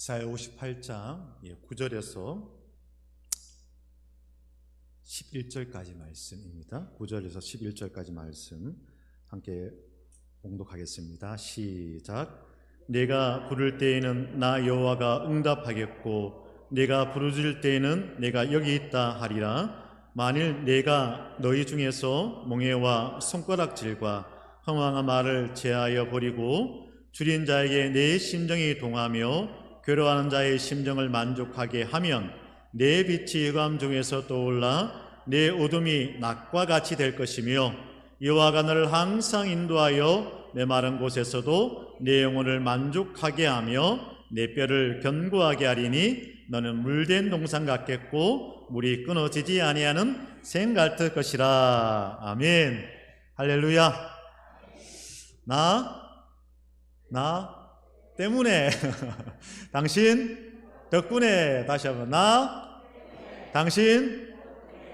이사야 58장 9절에서 11절까지 말씀입니다. 9절에서 11절까지 말씀 함께 봉독하겠습니다. 시작. 내가 부를 때에는 나 여호와가 응답하겠고 내가 부르짖을 때에는 내가 여기 있다 하리라. 만일 내가 너희 중에서 몽해와 손가락질과 허망한 말을 제하여 버리고 줄인 자에게 내 심정이 동하며 괴로워하는 자의 심정을 만족하게 하면 내 빛이 흑암 중에서 떠올라 내 어둠이 낮과 같이 될 것이며 여호와가 너를 항상 인도하여 내 마른 곳에서도 내 영혼을 만족하게 하며 내 뼈를 견고하게 하리니 너는 물된 동산 같겠고 물이 끊어지지 아니하는 샘 같을 것이라. 아멘. 할렐루야. 나 때문에 당신 덕분에. 다시 한번 나 당신.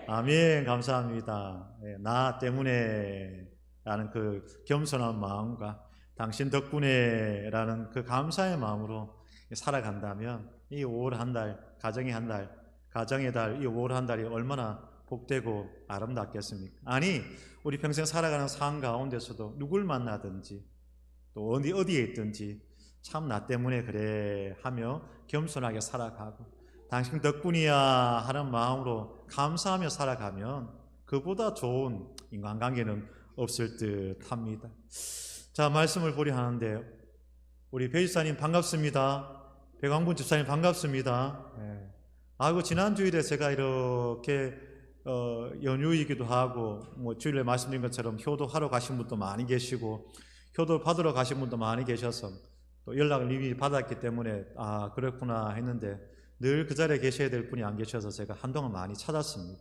아멘. 감사합니다. 나 때문에 라는 그 겸손한 마음과 당신 덕분에 라는 그 감사의 마음으로 살아간다면 이 5월 한 달, 가정의 한 달, 가정의 달, 이 5월 한 달이 얼마나 복되고 아름답겠습니까? 아니, 우리 평생 살아가는 삶 가운데서도 누굴 만나든지 또 어디에 있든지 참 나 때문에 그래 하며 겸손하게 살아가고 당신 덕분이야 하는 마음으로 감사하며 살아가면 그보다 좋은 인간관계는 없을 듯 합니다. 자, 말씀을 보려 하는데 우리 배 집사님 반갑습니다. 배광분 집사님 반갑습니다. 아이고, 지난 주일에 제가 이렇게 연휴이기도 하고 주일에 말씀드린 것처럼 효도하러 가신 분도 많이 계시고 효도 받으러 가신 분도 많이 계셔서 또 연락을 이미 받았기 때문에 아, 그렇구나 했는데 늘 그 자리에 계셔야 될 분이 안 계셔서 제가 한동안 많이 찾았습니다.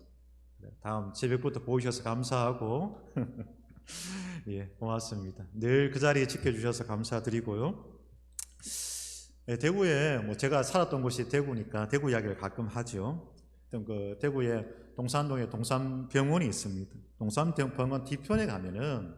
다음 새벽부터 보이셔서 감사하고 예, 고맙습니다. 늘 그 자리에 지켜주셔서 감사드리고요. 대구에 제가 살았던 곳이 대구니까 대구 이야기를 가끔 하죠. 그 대구에 동산동에 동산병원이 있습니다. 동산병원 뒤편에 가면은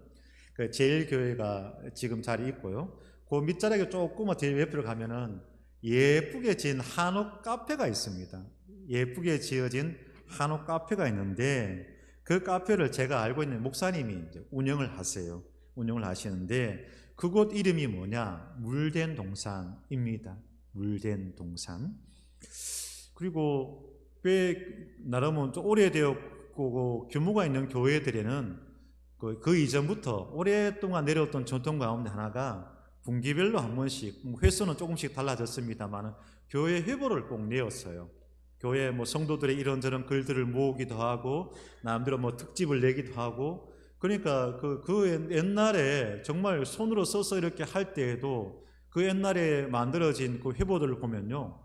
그 제일교회가 지금 자리 있고요. 그 밑자락에 조금 뒤에 옆으로 가면은 예쁘게 지은 한옥 카페가 있습니다. 예쁘게 지어진 한옥 카페가 있는데 그 카페를 제가 알고 있는 목사님이 이제 운영을 하세요. 운영을 하시는데 그곳 이름이 뭐냐? 물된 동산입니다. 물된 동산. 그리고 꽤 나름은 좀 오래되었고 규모가 있는 교회들에는 그 이전부터 오랫동안 내려왔던 전통 가운데 하나가 분기별로 한 번씩 횟수는 조금씩 달라졌습니다만 교회 회보를 꼭 내었어요. 교회 성도들의 이런저런 글들을 모으기도 하고 남대로 특집을 내기도 하고 그러니까 그 옛날에 정말 손으로 써서 이렇게 할 때에도 그 옛날에 만들어진 그 회보들을 보면요,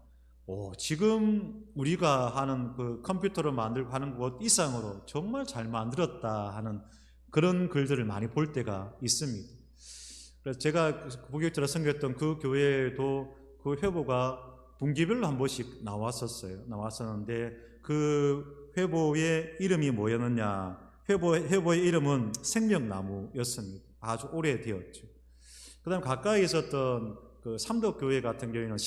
지금 우리가 하는 그 컴퓨터로 만들고 하는 것 이상으로 정말 잘 만들었다 하는 그런 글들을 많이 볼 때가 있습니다. 그래서 제가 부교육자로 섬겼던 그 교회에도 그 회보가 분기별로 한 번씩 나왔었는데 그 회보의 이름이 뭐였느냐? 회보의 이름은 생명나무였습니다. 아주 오래되었죠. 그 다음 가까이 있었던 그 삼덕교회 같은 경우에는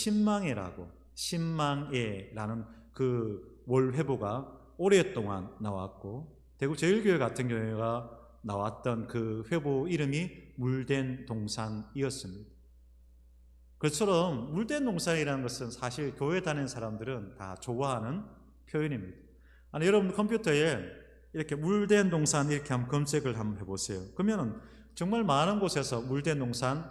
신망애라는 그 월 회보가 오랫동안 나왔고 대구 제일교회 같은 경우가 나왔던 그 회보 이름이 물된 동산이었습니다. 그처럼 물된 동산이라는 것은 사실 교회 다니는 사람들은 다 좋아하는 표현입니다. 아니, 여러분 컴퓨터에 이렇게 물된 동산 이렇게 한번 검색을 한번 해보세요. 그러면은 정말 많은 곳에서 물된 동산,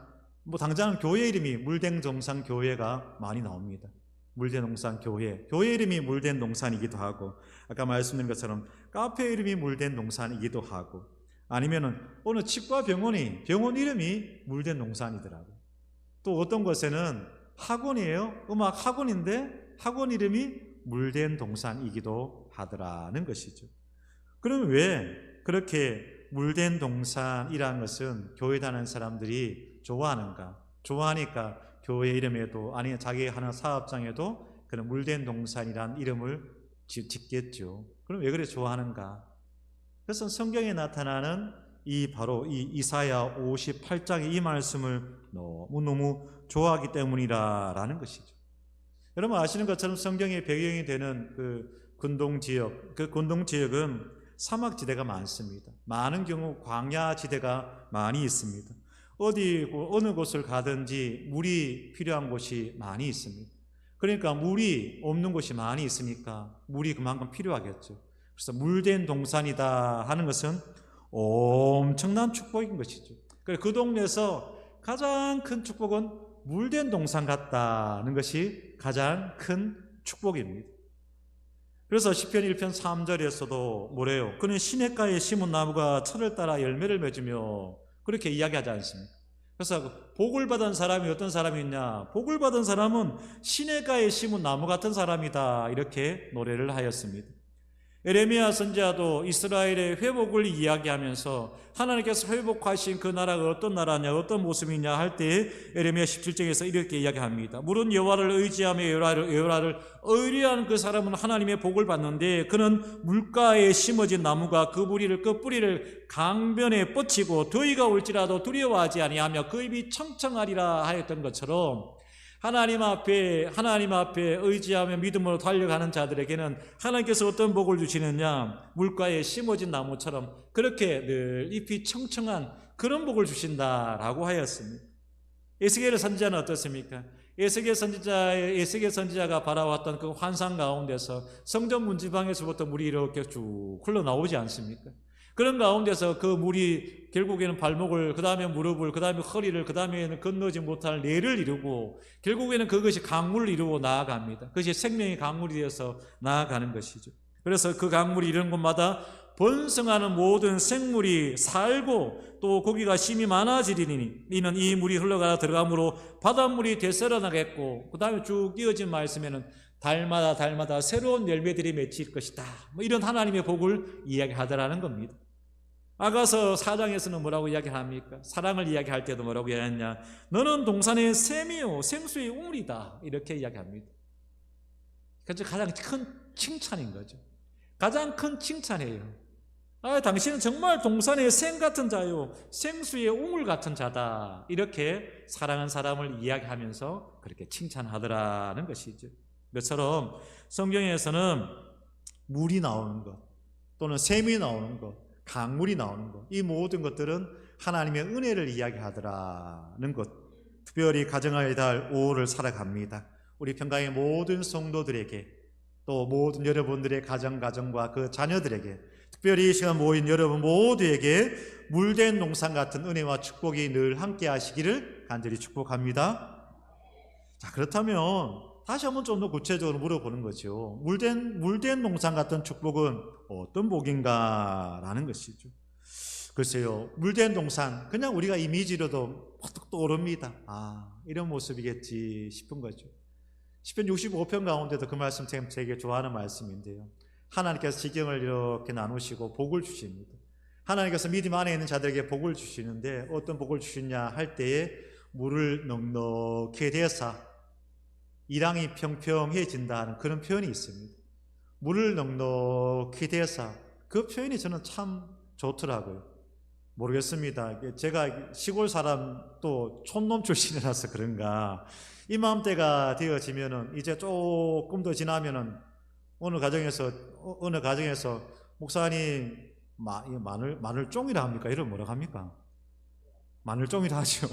당장 교회 이름이 물된 동산 교회가 많이 나옵니다. 물된 동산 교회 이름이 물된 동산이기도 하고 아까 말씀드린 것처럼 카페 이름이 물된 동산이기도 하고 아니면은 어느 치과 병원 이름이 물된 동산이더라고요. 또 어떤 곳에는 학원이에요. 음악 학원인데 학원 이름이 물된 동산이기도 하더라는 것이죠. 그럼 왜 그렇게 물된 동산이라는 것은 교회 다니는 사람들이 좋아하는가? 좋아하니까 교회 이름에도 아니면 자기 하는 사업장에도 그런 물된 동산이라는 이름을 짓겠죠. 그럼 왜 그래 좋아하는가? 그래서 성경에 나타나는 바로 이 이사야 58장의 이 말씀을 너무너무 좋아하기 때문이라는 것이죠. 여러분 아시는 것처럼 성경의 배경이 되는 그 근동 지역, 그 근동 지역은 사막지대가 많습니다. 많은 경우 광야지대가 많이 있습니다. 어느 곳을 가든지 물이 필요한 곳이 많이 있습니다. 그러니까 물이 없는 곳이 많이 있으니까 물이 그만큼 필요하겠죠. 그래서 물된 동산이다 하는 것은 엄청난 축복인 것이죠. 그 동네에서 가장 큰 축복은 물된 동산 같다는 것이 가장 큰 축복입니다. 그래서 시편 1편 3절에서도 뭐래요? 그는 시냇가에 심은 나무가 철을 따라 열매를 맺으며 그렇게 이야기하지 않습니까? 그래서 복을 받은 사람이 어떤 사람이 있냐? 복을 받은 사람은 시냇가에 심은 나무 같은 사람이다, 이렇게 노래를 하였습니다. 에레미야 선지자도 이스라엘의 회복을 이야기하면서 하나님께서 회복하신 그 나라가 어떤 나라냐, 어떤 모습이냐 할 때 에레미야 17장에서 이렇게 이야기합니다. 물은 여호와를 의지하며 여호와를 의뢰하는 그 사람은 하나님의 복을 받는데 그는 물가에 심어진 나무가 그 뿌리를 강변에 뻗치고 더위가 올지라도 두려워하지 아니하며 그 잎이 청청하리라 하였던 것처럼 하나님 앞에 의지하며 믿음으로 달려가는 자들에게는 하나님께서 어떤 복을 주시느냐, 물가에 심어진 나무처럼 그렇게 늘 잎이 청청한 그런 복을 주신다라고 하였습니다. 에스겔 선지자는 어떻습니까? 에스겔 선지자가 바라왔던 그 환상 가운데서 성전 문지방에서부터 물이 이렇게 쭉 흘러나오지 않습니까? 그런 가운데서 그 물이 결국에는 발목을, 그 다음에 무릎을, 그 다음에 허리를, 그 다음에는 건너지 못할 뇌를 이루고 결국에는 그것이 강물을 이루고 나아갑니다. 그것이 생명의 강물이 되어서 나아가는 것이죠. 그래서 그 강물이 이런 곳마다 번성하는 모든 생물이 살고 또 고기가 심이 많아지리니 이는 이 물이 흘러가 들어가므로 바닷물이 되살아나겠고, 그 다음에 쭉 이어진 말씀에는 달마다 새로운 열매들이 맺힐 것이다, 이런 하나님의 복을 이야기하더라는 겁니다. 아가서 4장에서는 뭐라고 이야기합니까? 사랑을 이야기할 때도 뭐라고 이야기하냐? 너는 동산의 샘이요 생수의 우물이다, 이렇게 이야기합니다. 그래서 가장 큰 칭찬인 거죠. 가장 큰 칭찬이에요. 당신은 정말 동산의 샘 같은 자요 생수의 우물 같은 자다, 이렇게 사랑한 사람을 이야기하면서 그렇게 칭찬하더라는 것이죠. 것처럼 성경에서는 물이 나오는 것, 또는 샘이 나오는 것, 강물이 나오는 것, 이 모든 것들은 하나님의 은혜를 이야기하더라는 것. 특별히 가정의 달 5월을 살아갑니다. 우리 평강의 모든 성도들에게, 또 모든 여러분들의 가정과 그 자녀들에게, 특별히 이 시간 모인 여러분 모두에게 물된 농산 같은 은혜와 축복이 늘 함께 하시기를 간절히 축복합니다. 자, 그렇다면 다시 한번 좀 더 구체적으로 물어보는 거죠. 물된 농산 같은 축복은 어떤 복인가 라는 것이죠. 글쎄요, 물된 동산, 그냥 우리가 이미지로도 퍼뜩 떠오릅니다. 이런 모습이겠지 싶은 거죠. 시편 65편 가운데도 그 말씀 참 되게 좋아하는 말씀인데요, 하나님께서 지경을 이렇게 나누시고 복을 주십니다. 하나님께서 믿음 안에 있는 자들에게 복을 주시는데 어떤 복을 주시냐 할 때에 물을 넉넉히 대사 이랑이 평평해진다는 그런 표현이 있습니다. 물을 넉넉히 대사, 그 표현이 저는 참 좋더라고요. 모르겠습니다. 제가 시골 사람 또 촌놈 출신이라서 그런가, 이맘때가 되어지면은 이제 조금 더 지나면은 어느 가정에서 목사님 마늘종이라 합니까? 이런 뭐라고 합니까? 마늘종이라 하죠.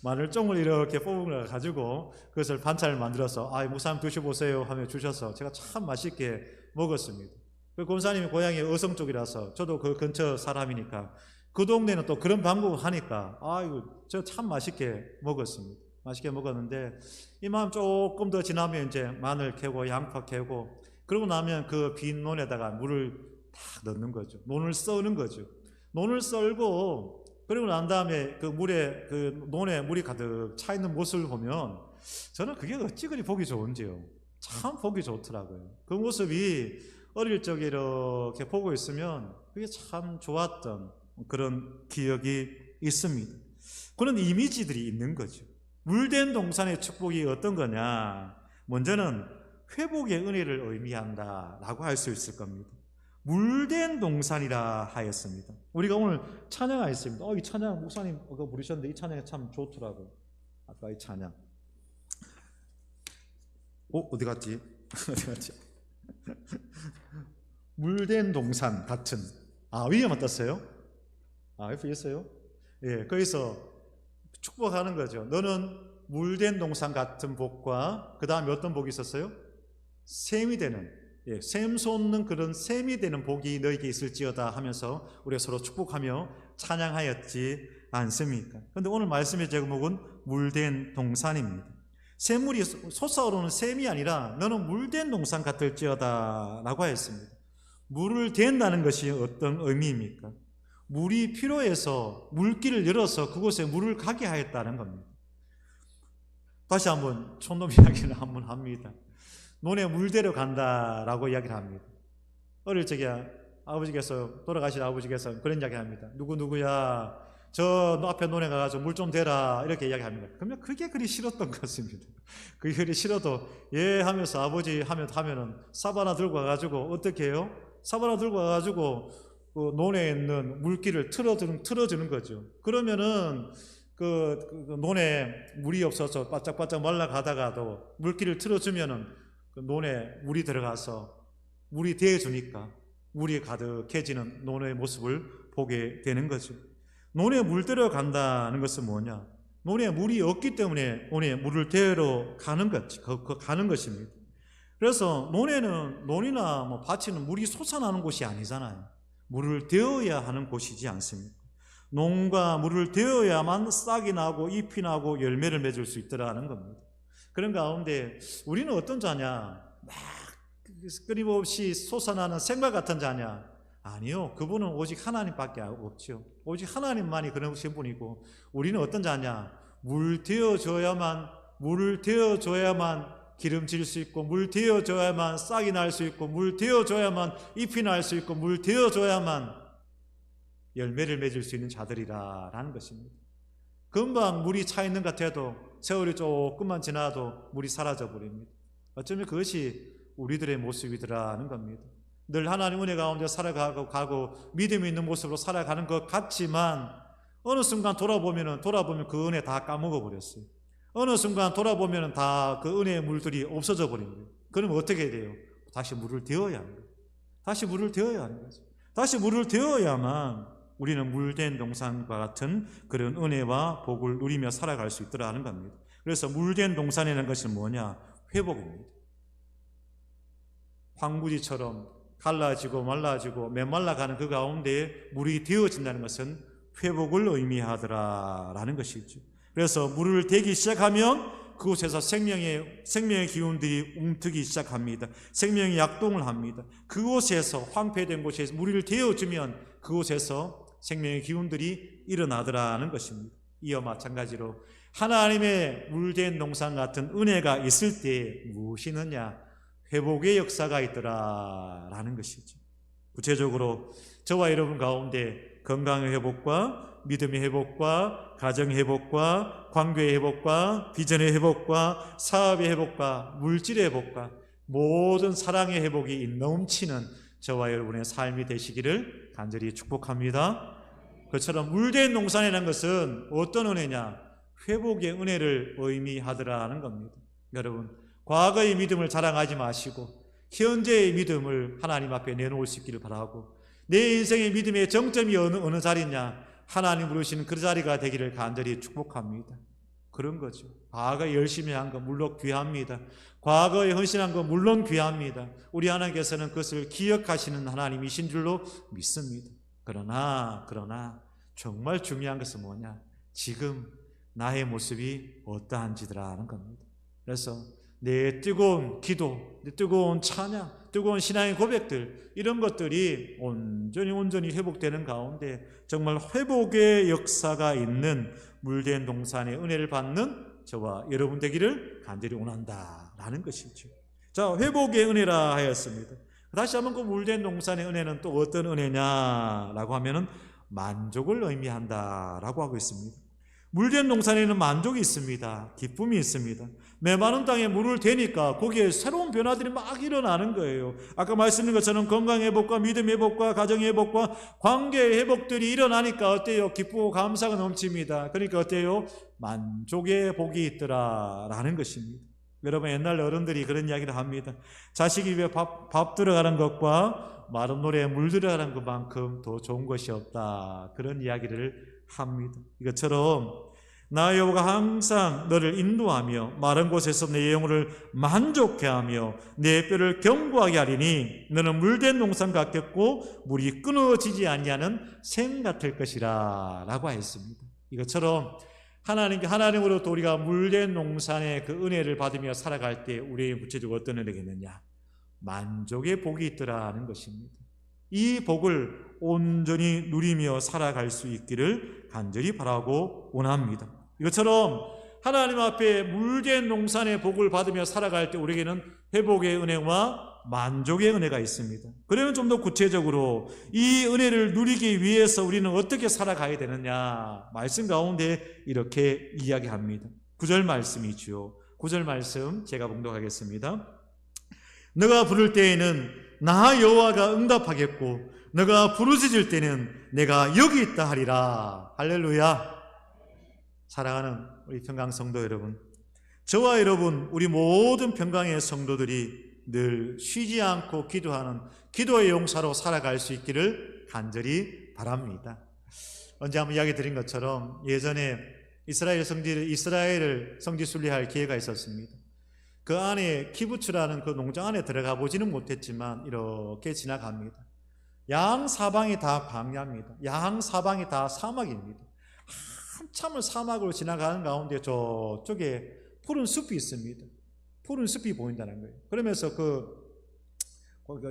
마늘종을 이렇게 뽑은 가지고 그것을 반찬을 만들어서 목사님 드셔보세요 하며 주셔서 제가 참 맛있게 먹었습니다. 그 권사님이 고향이 어성 쪽이라서 저도 그 근처 사람이니까 그 동네는 또 그런 방법을 하니까 저 참 맛있게 먹었습니다. 맛있게 먹었는데 이 마음 조금 더 지나면 이제 마늘 캐고 양파 캐고 그러고 나면 그 빈 논에다가 물을 딱 넣는 거죠. 논을 썰는 거죠. 논을 썰고 그리고 난 다음에 그 논에 물이 가득 차 있는 모습을 보면 저는 그게 어찌 그리 보기 좋은지요. 참 보기 좋더라고요. 그 모습이 어릴 적에 이렇게 보고 있으면 그게 참 좋았던 그런 기억이 있습니다. 그런 이미지들이 있는 거죠. 물된 동산의 축복이 어떤 거냐? 먼저는 회복의 은혜를 의미한다라고 할 수 있을 겁니다. 물된 동산이라 하였습니다. 우리가 오늘 찬양하였습니다. 이 찬양 목사님 부르셨는데 이 찬양이 참 좋더라고요. 아까 이 찬양. 어디 갔지? 어디 갔지? 물된 동산 같은. 위에만 떴어요? 옆에 있어요? 예, 거기서 축복하는 거죠. 너는 물된 동산 같은 복과 그 다음에 어떤 복이 있었어요? 샘이 되는, 샘 솟는 그런 샘이 되는 복이 너에게 있을지어다 하면서 우리가 서로 축복하며 찬양하였지 않습니까? 그런데 오늘 말씀의 제목은 물된 동산입니다. 샘물이 솟아오르는 샘이 아니라 너는 물된 동산 같을지어다 라고 하였습니다. 물을 댄다는 것이 어떤 의미입니까? 물이 필요해서 물길을 열어서 그곳에 물을 가게 하였다는 겁니다. 다시 한번 촌놈 이야기를 한번 합니다. 논에 물 데려 간다라고 이야기를 합니다. 어릴 적에 아버지께서, 돌아가신 아버지께서 그런 이야기 합니다. 누구야 저 앞에 논에 가가지고 물 좀 대라 이렇게 이야기합니다. 그러면 그게 그리 싫었던 것입니다. 그게 그리 싫어도 예 하면서 아버지 하면은 사바나 들고 가가지고 어떻게 해요? 사바나 들고 가가지고 그 논에 있는 물길을 틀어주는 거죠. 그러면은 그 논에 물이 없어서 바짝바짝 말라가다가도 물길을 틀어주면은 그 논에 물이 들어가서 물이 대해주니까 물이 가득해지는 논의 모습을 보게 되는 거죠. 논에 물 들어간다는 것은 뭐냐? 논에 물이 없기 때문에 논에 물을 대러 가는 것입니다. 그래서 논이나 뭐 밭에는 물이 솟아나는 곳이 아니잖아요. 물을 대어야 하는 곳이지 않습니까? 농과 물을 대어야만 싹이 나고 잎이 나고 열매를 맺을 수 있더라는 겁니다. 그런 가운데 우리는 어떤 자냐? 막 끊임없이 솟아나는 샘과 같은 자냐? 아니요. 그분은 오직 하나님밖에 없죠. 오직 하나님만이 그러신 분이고 우리는 어떤 자냐? 물을 대어줘야만 기름질 수 있고 물 데워줘야만 싹이 날 수 있고 물 데워줘야만 잎이 날 수 있고 물 데워줘야만 열매를 맺을 수 있는 자들이라는 것입니다. 금방 물이 차 있는 것 같아도 세월이 조금만 지나도 물이 사라져 버립니다. 어쩌면 그것이 우리들의 모습이더라는 겁니다. 늘 하나님 은혜 가운데 살아가고 믿음이 있는 모습으로 살아가는 것 같지만 어느 순간 돌아보면 그 은혜 다 까먹어 버렸어요. 어느 순간 돌아보면 다 그 은혜의 물들이 없어져 버린 거예요. 그러면 어떻게 돼요? 다시 물을 데워야 하는 거예요. 다시 물을 데워야 하는 거죠. 다시 물을 데워야만 우리는 물된 동산과 같은 그런 은혜와 복을 누리며 살아갈 수 있더라 하는 겁니다. 그래서 물된 동산이라는 것은 뭐냐? 회복입니다. 황무지처럼 갈라지고 말라지고 메말라가는 그 가운데 물이 데워진다는 것은 회복을 의미하더라라는 것이죠. 그래서 물을 대기 시작하면 그곳에서 생명의 기운들이 움트기 시작합니다. 생명이 약동을 합니다. 그곳에서 황폐된 곳에서 물을 데워주면 그곳에서 생명의 기운들이 일어나더라는 것입니다. 이와 마찬가지로 하나님의 물된 동산 같은 은혜가 있을 때 무엇이 있느냐? 회복의 역사가 있더라라는 것이죠. 구체적으로 저와 여러분 가운데 건강의 회복과 믿음의 회복과 가정의 회복과 관계의 회복과 비전의 회복과 사업의 회복과 물질의 회복과 모든 사랑의 회복이 넘치는 저와 여러분의 삶이 되시기를 간절히 축복합니다. 그처럼 물된 동산이라는 것은 어떤 은혜냐? 회복의 은혜를 의미하더라는 겁니다. 여러분, 과거의 믿음을 자랑하지 마시고 현재의 믿음을 하나님 앞에 내놓을 수 있기를 바라고, 내 인생의 믿음의 정점이 어느 자리냐? 하나님 부르시는 그 자리가 되기를 간절히 축복합니다. 그런 거죠. 과거에 열심히 한 거 물론 귀합니다. 과거에 헌신한 거 물론 귀합니다. 우리 하나님께서는 그것을 기억하시는 하나님이신 줄로 믿습니다. 그러나 정말 중요한 것은 뭐냐? 지금 나의 모습이 어떠한지더라는 겁니다. 그래서 내 뜨거운 기도, 내 뜨거운 찬양, 뜨거운 신앙의 고백들, 이런 것들이 온전히 회복되는 가운데 정말 회복의 역사가 있는 물된 동산의 은혜를 받는 저와 여러분 되기를 간절히 원한다라는 것이죠. 자, 회복의 은혜라 하였습니다. 다시 한번 그 물된 동산의 은혜는 또 어떤 은혜냐라고 하면은 만족을 의미한다라고 하고 있습니다. 물된 동산에는 만족이 있습니다. 기쁨이 있습니다. 메마른 땅에 물을 대니까 거기에 새로운 변화들이 막 일어나는 거예요. 아까 말씀드린 것처럼 건강 회복과 믿음 회복과 가정 회복과 관계 회복들이 일어나니까 어때요? 기쁘고 감사가 넘칩니다. 그러니까 어때요? 만족의 복이 있더라라는 것입니다. 여러분, 옛날 어른들이 그런 이야기를 합니다. 자식 입에 밥 들어가는 것과 마른 노래에 물 들어가는 것만큼 더 좋은 것이 없다. 그런 이야기를 합니다. 이것처럼 나 여호와가 항상 너를 인도하며 마른 곳에서 내 영혼을 만족해 하며 내 뼈를 견고하게 하리니 너는 물된 농산 같겠고 물이 끊어지지 아니하는 샘 같을 것이라 라고 하였습니다. 이것처럼 하나님으로부터 우리가 물된 농산의 그 은혜를 받으며 살아갈 때 우리의 구체적으로 어떤 은혜가 있느냐? 만족의 복이 있더라는 것입니다. 이 복을 온전히 누리며 살아갈 수 있기를 간절히 바라고 원합니다. 이것처럼 하나님 앞에 물된 농산의 복을 받으며 살아갈 때 우리에게는 회복의 은혜와 만족의 은혜가 있습니다. 그러면 좀 더 구체적으로 이 은혜를 누리기 위해서 우리는 어떻게 살아가야 되느냐? 말씀 가운데 이렇게 이야기합니다. 9절 말씀이지요. 9절 말씀 제가 봉독하겠습니다. 너가 부를 때에는 나 여호와가 응답하겠고 너가 부르짖을 때는 내가 여기 있다 하리라. 할렐루야. 사랑하는 우리 평강 성도 여러분, 저와 여러분, 우리 모든 평강의 성도들이 늘 쉬지 않고 기도하는 기도의 용사로 살아갈 수 있기를 간절히 바랍니다. 언제 한번 이야기 드린 것처럼 예전에 이스라엘을 성지 순례할 기회가 있었습니다. 그 안에 키부츠라는 그 농장 안에 들어가 보지는 못했지만 이렇게 지나갑니다. 양사방이 다 광야입니다. 양사방이 다 사막입니다. 한참을 사막으로 지나가는 가운데 저쪽에 푸른 숲이 있습니다. 푸른 숲이 보인다는 거예요. 그러면서 그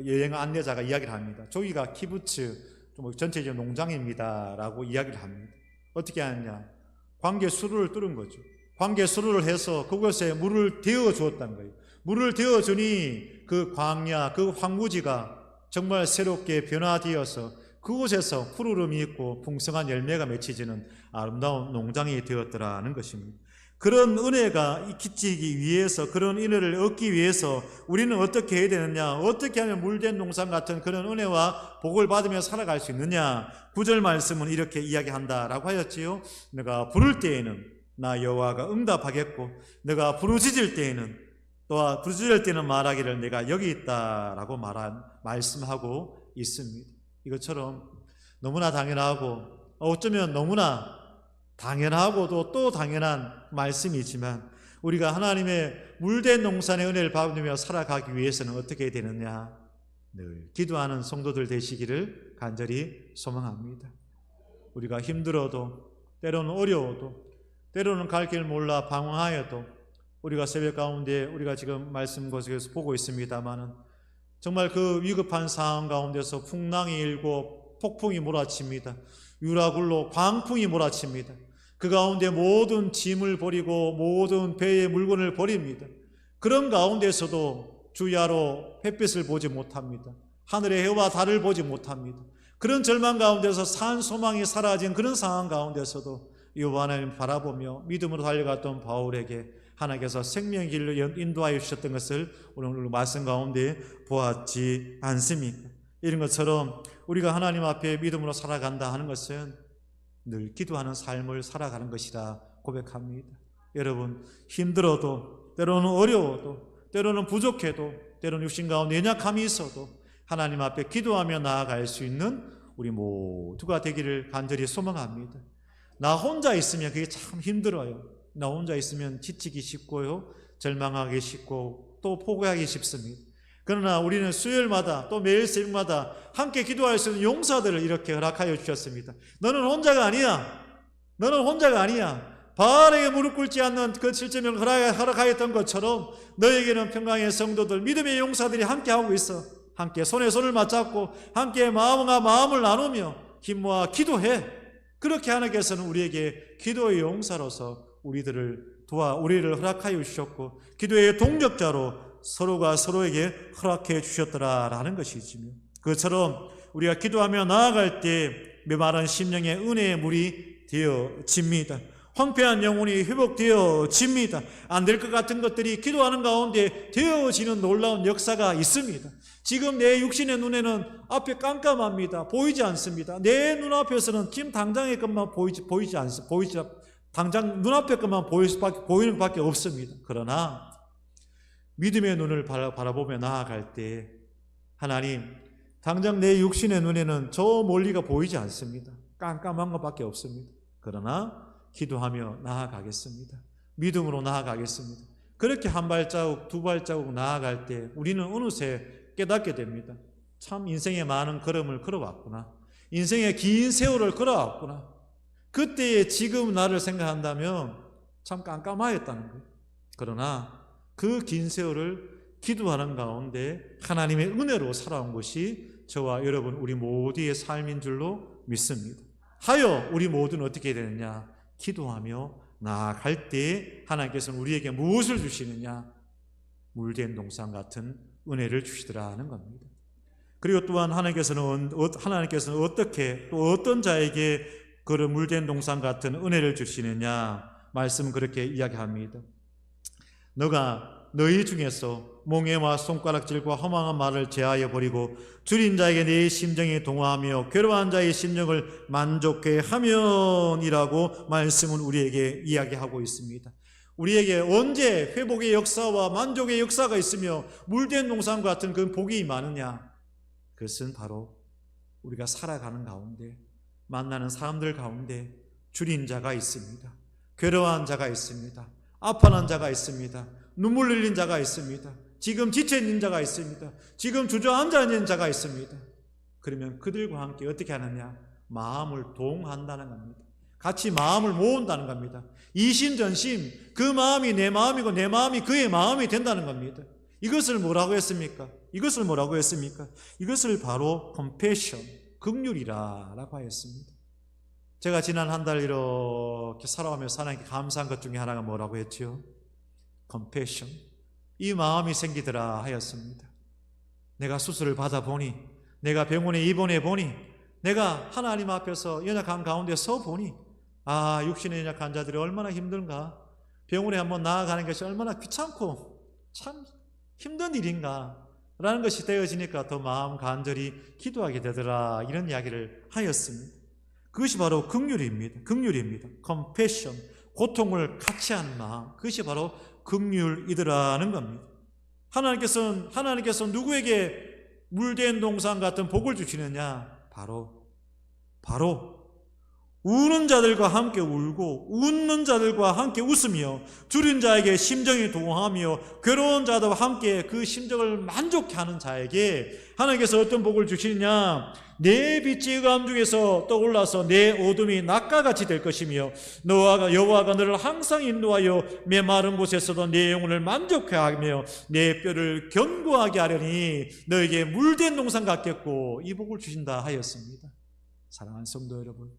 여행 안내자가 이야기를 합니다. 저기가 키부츠 전체적인 농장입니다 라고 이야기를 합니다. 어떻게 하느냐? 광개수로를 뚫은 거죠. 광개수로를 해서 그곳에 물을 데워 주었다는 거예요. 물을 데워 주니 그 광야, 그 황무지가 정말 새롭게 변화되어서 그곳에서 푸르름이 있고 풍성한 열매가 맺혀지는 아름다운 농장이 되었더라는 것입니다. 그런 은혜가 끼치기 위해서, 그런 은혜를 얻기 위해서 우리는 어떻게 해야 되느냐? 어떻게 하면 물된 농산 같은 그런 은혜와 복을 받으며 살아갈 수 있느냐? 9절 말씀은 이렇게 이야기한다라고 하였지요. 내가 부를 때에는 나 여호와가 응답하겠고 내가 부르짖을 때에는 또한 부르짖을 때는 말하기를 내가 여기 있다라고 말씀하고 있습니다. 이것처럼 너무나 당연하고 어쩌면 너무나 당연하고도 또 당연한 말씀이지만 우리가 하나님의 물된 농산의 은혜를 받으며 살아가기 위해서는 어떻게 해야 되느냐? 늘 기도하는 성도들 되시기를 간절히 소망합니다. 우리가 힘들어도 때로는 어려워도 때로는 갈 길 몰라 방황하여도 우리가 새벽 가운데 우리가 지금 말씀 곳에서 보고 있습니다마는 정말 그 위급한 상황 가운데서 풍랑이 일고 폭풍이 몰아칩니다. 유라굴로 광풍이 몰아칩니다. 그 가운데 모든 짐을 버리고 모든 배의 물건을 버립니다. 그런 가운데서도 주야로 햇빛을 보지 못합니다. 하늘의 해와 달을 보지 못합니다. 그런 절망 가운데서 산 소망이 사라진 그런 상황 가운데서도 여호와 하나님 바라보며 믿음으로 달려갔던 바울에게 하나님께서 생명의 길로 인도하여 주셨던 것을 오늘 말씀 가운데 보았지 않습니까? 이런 것처럼 우리가 하나님 앞에 믿음으로 살아간다 하는 것은 늘 기도하는 삶을 살아가는 것이라 고백합니다. 여러분, 힘들어도 때로는 어려워도 때로는 부족해도 때로는 육신 가운데 연약함이 있어도 하나님 앞에 기도하며 나아갈 수 있는 우리 모두가 되기를 간절히 소망합니다. 나 혼자 있으면 그게 참 힘들어요. 나 혼자 있으면 지치기 쉽고요, 절망하기 쉽고 또 포기하기 쉽습니다. 그러나 우리는 수요일마다 또 매일 새벽마다 함께 기도할 수 있는 용사들을 이렇게 허락하여 주셨습니다. 너는 혼자가 아니야. 너는 혼자가 아니야. 바알에게 무릎 꿇지 않는 그 7.0을 허락하였던 것처럼 너에게는 평강의 성도들, 믿음의 용사들이 함께 하고 있어. 함께 손에 손을 맞잡고 함께 마음과 마음을 나누며 힘 모아 기도해. 그렇게 하나님께서는 우리에게 기도의 용사로서 우리를 허락하여 주셨고 기도의 동력자로 서로가 서로에게 허락해 주셨더라라는 것이지요. 그처럼 우리가 기도하며 나아갈 때 메마른 심령의 은혜의 물이 되어집니다. 황폐한 영혼이 회복되어집니다. 안 될 것 같은 것들이 기도하는 가운데 되어지는 놀라운 역사가 있습니다. 지금 내 육신의 눈에는 앞에 깜깜합니다. 보이지 않습니다. 내 눈앞에서는 지금 당장의 것만 보이지 않습니다. 당장 눈앞의 것만 보이는 것밖에 없습니다. 그러나 믿음의 눈을 바라보며 나아갈 때 하나님, 당장 내 육신의 눈에는 저 멀리가 보이지 않습니다. 깜깜한 것밖에 없습니다. 그러나 기도하며 나아가겠습니다. 믿음으로 나아가겠습니다. 그렇게 한 발자국, 두 발자국 나아갈 때 우리는 어느새 깨닫게 됩니다. 참 인생의 많은 걸음을 걸어왔구나. 인생의 긴 세월을 걸어왔구나. 그때의 지금 나를 생각한다면 참 깜깜하였다는 거예요. 그러나 그 긴 세월을 기도하는 가운데 하나님의 은혜로 살아온 것이 저와 여러분 우리 모두의 삶인 줄로 믿습니다. 하여 우리 모두는 어떻게 되느냐? 기도하며 나아갈 때 하나님께서는 우리에게 무엇을 주시느냐? 물된 동산 같은 은혜를 주시더라 하는 겁니다. 그리고 또한 하나님께서는 어떻게 또 어떤 자에게 그런 물된 동산 같은 은혜를 주시느냐? 말씀은 그렇게 이야기합니다. 너가 너희 중에서 몽해와 손가락질과 허망한 말을 제하여 버리고 줄인 자에게 내 심정이 동화하며 괴로워한 자의 심령을 만족해 하면이라고 말씀은 우리에게 이야기하고 있습니다. 우리에게 언제 회복의 역사와 만족의 역사가 있으며 물된 동산 같은 그 복이 많으냐? 그것은 바로 우리가 살아가는 가운데 만나는 사람들 가운데 줄인 자가 있습니다. 괴로워한 자가 있습니다. 아파하는 자가 있습니다. 눈물 흘린 자가 있습니다. 지금 지쳐있는 자가 있습니다. 지금 주저앉아 있는 자가 있습니다. 그러면 그들과 함께 어떻게 하느냐? 마음을 동한다는 겁니다. 같이 마음을 모은다는 겁니다. 이심전심, 그 마음이 내 마음이고 내 마음이 그의 마음이 된다는 겁니다. 이것을 뭐라고 했습니까? 이것을 바로 컴패션, 긍휼이라고 하였습니다. 제가 지난 한 달 이렇게 살아가면서 하나님께 감사한 것 중에 하나가 뭐라고 했죠? 컴패션, 이 마음이 생기더라 하였습니다. 내가 수술을 받아보니, 내가 병원에 입원해 보니, 내가 하나님 앞에서 연약한 가운데 서 보니, 육신의 연약한 자들이 얼마나 힘든가, 병원에 한번 나아가는 것이 얼마나 귀찮고 참 힘든 일인가 라는 것이 되어지니까 더 마음 간절히 기도하게 되더라, 이런 이야기를 하였습니다. 그것이 바로 긍휼입니다. 컴패션, 고통을 같이 하는 마음, 그것이 바로 긍휼이더라는 겁니다. 하나님께서는 누구에게 물된 동산 같은 복을 주시느냐? 바로 우는 자들과 함께 울고 웃는 자들과 함께 웃으며 줄인 자에게 심정이 동하며 괴로운 자들과 함께 그 심정을 만족해 하는 자에게 하나님께서 어떤 복을 주시느냐? 내 빛이 흑암 중에서 떠올라서 내 어둠이 낮과 같이 될 것이며 여호와가 너를 항상 인도하여 메마른 곳에서도 내 영혼을 만족해 하며 내 뼈를 견고하게 하려니 너에게 물된 동산 같겠고, 이 복을 주신다 하였습니다. 사랑하는 성도 여러분,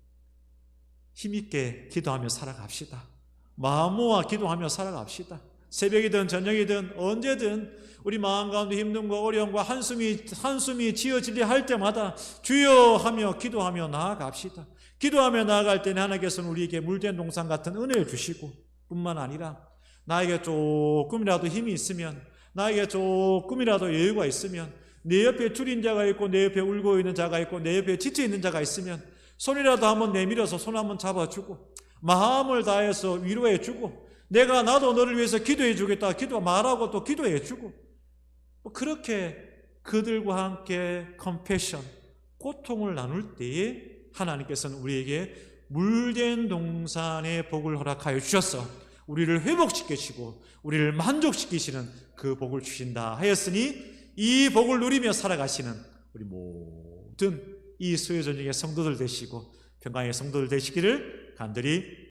힘있게 기도하며 살아갑시다. 마음 모아 기도하며 살아갑시다. 새벽이든 저녁이든 언제든 우리 마음 가운데 힘듦과 어려움과 한숨이 지어지려 할 때마다 주여 하며 기도하며 나아갑시다. 기도하며 나아갈 때는 하나님께서는 우리에게 물된 동산 같은 은혜를 주시고, 뿐만 아니라 나에게 조금이라도 힘이 있으면, 나에게 조금이라도 여유가 있으면, 내 옆에 줄인 자가 있고 내 옆에 울고 있는 자가 있고 내 옆에 지쳐 있는 자가 있으면 손이라도 한번 내밀어서 손 한번 잡아주고 마음을 다해서 위로해주고, 나도 너를 위해서 기도해주겠다 말하고 또 기도해주고, 그렇게 그들과 함께 컴패션, 고통을 나눌 때에 하나님께서는 우리에게 물된 동산의 복을 허락하여 주셔서 우리를 회복시키시고 우리를 만족시키시는 그 복을 주신다 하였으니, 이 복을 누리며 살아가시는 우리 모든 이 수요전쟁의 성도들 되시고 평강의 성도들 되시기를 간절히